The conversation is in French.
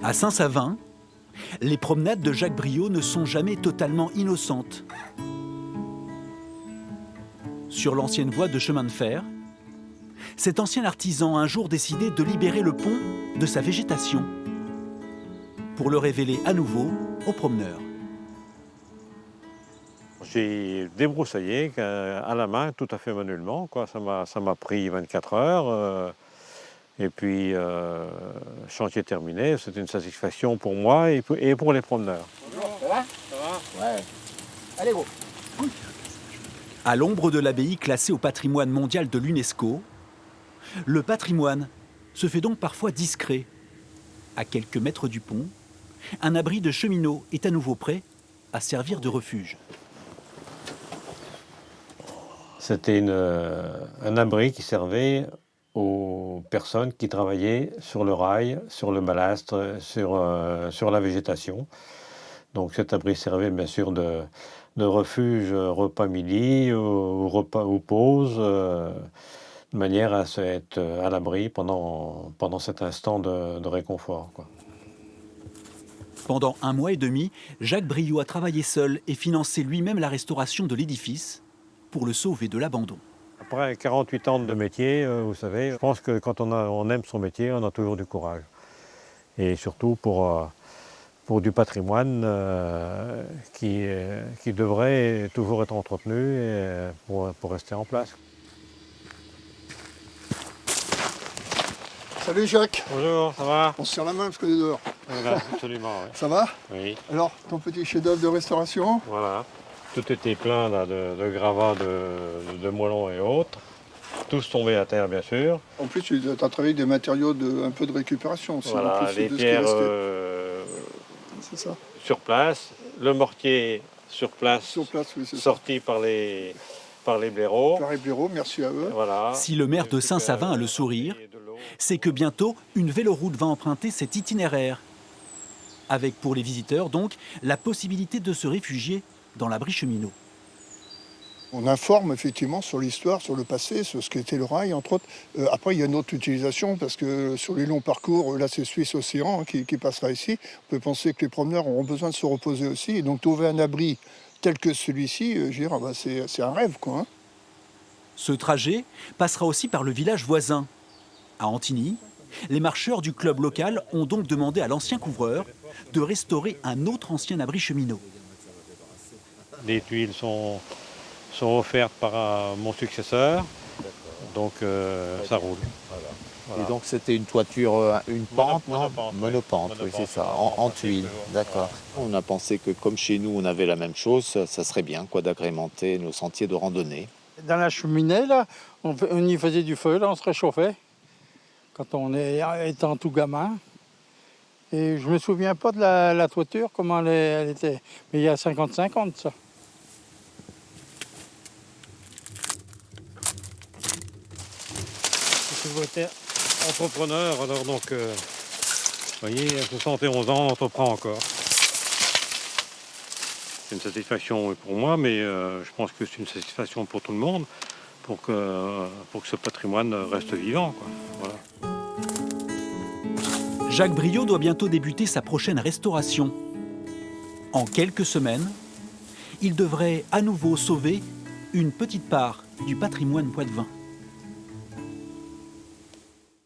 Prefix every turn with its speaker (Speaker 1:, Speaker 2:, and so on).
Speaker 1: À Saint-Savin, les promenades de Jacques Briot ne sont jamais totalement innocentes. Sur l'ancienne voie de chemin de fer, cet ancien artisan a un jour décidé de libérer le pont de sa végétation pour le révéler à nouveau aux promeneurs.
Speaker 2: J'ai débroussaillé à la main, tout à fait manuellement, quoi. Ça m'a pris 24 heures. Et puis, chantier terminé, c'était une satisfaction pour moi et pour les promeneurs.
Speaker 3: Bonjour, ça va? Ça va? Ouais. Allez, gros.
Speaker 1: À l'ombre de l'abbaye classée au patrimoine mondial de l'UNESCO, le patrimoine se fait donc parfois discret. À quelques mètres du pont, un abri de cheminots est à nouveau prêt à servir de refuge.
Speaker 2: C'était un abri qui servait aux personnes qui travaillaient sur le rail, sur le balastre, sur la végétation. Donc cet abri servait bien sûr de refuge repas midi ou repas ou pause, de manière à être à l'abri pendant cet instant de réconfort, quoi.
Speaker 1: Pendant 1 mois et demi, Jacques Briot a travaillé seul et financé lui-même la restauration de l'édifice pour le sauver de l'abandon.
Speaker 2: Après 48 ans de métier, vous savez, je pense que quand on aime son métier, on a toujours du courage. Et surtout pour du patrimoine qui devrait toujours être entretenu et pour rester en place.
Speaker 4: Salut Jacques.
Speaker 2: Bonjour, ça va?
Speaker 4: On se serre la main parce qu'on est dehors.
Speaker 2: Voilà, absolument, oui.
Speaker 4: Ça va?
Speaker 2: Oui,
Speaker 4: Alors, ton petit chef-d'œuvre de restauration?
Speaker 2: voilà. Tout était plein là, de gravats, de moellons et autres. Tous tombés à terre, bien sûr.
Speaker 4: En plus, tu as travaillé avec des matériaux un peu de récupération aussi.
Speaker 2: Voilà,
Speaker 4: en plus
Speaker 2: les
Speaker 4: de ce qui
Speaker 2: pierres
Speaker 4: C'est ça.
Speaker 2: sur place, le mortier sur place,
Speaker 4: Sur place, oui, c'est ça.
Speaker 2: sorti par les blaireaux.
Speaker 4: Pareil Bureau, merci à eux.
Speaker 2: Voilà.
Speaker 1: Si le maire de Saint-Savin a le sourire, c'est que bientôt, une véloroute va emprunter cet itinéraire. Avec pour les visiteurs, donc, la possibilité de se réfugier dans l'abri cheminot.
Speaker 4: On informe effectivement sur l'histoire, sur le passé, sur ce qu'était le rail, entre autres. Après, il y a une autre utilisation, parce que sur les longs parcours, là c'est Suisse Océan qui passera ici. On peut penser que les promeneurs auront besoin de se reposer aussi. Et donc trouver un abri tel que celui-ci, je veux dire, c'est un rêve, quoi. Hein.
Speaker 1: Ce trajet passera aussi par le village voisin. À Antigny, les marcheurs du club local ont donc demandé à l'ancien couvreur de restaurer un autre ancien abri cheminot.
Speaker 2: Les tuiles sont offertes par mon successeur, donc ça roule.
Speaker 3: Et donc c'était une toiture, une pente,
Speaker 2: Monopente,
Speaker 3: non? Monopente, oui, c'est ça, en tuiles, d'accord. On a pensé que comme chez nous on avait la même chose, ça serait bien quoi d'agrémenter nos sentiers de randonnée.
Speaker 5: Dans la cheminée, là, on y faisait du feu, là, on se réchauffait quand on étant tout gamin. Et je me souviens pas de la toiture, comment elle était, mais il y a 50-50 ça.
Speaker 2: J'étais entrepreneur, alors donc, vous voyez, à 71 ans, on entreprend encore. C'est une satisfaction pour moi, mais je pense que c'est une satisfaction pour tout le monde, pour que ce patrimoine reste vivant, quoi. Voilà.
Speaker 1: Jacques Briot doit bientôt débuter sa prochaine restauration. En quelques semaines, il devrait à nouveau sauver une petite part du patrimoine poitevin.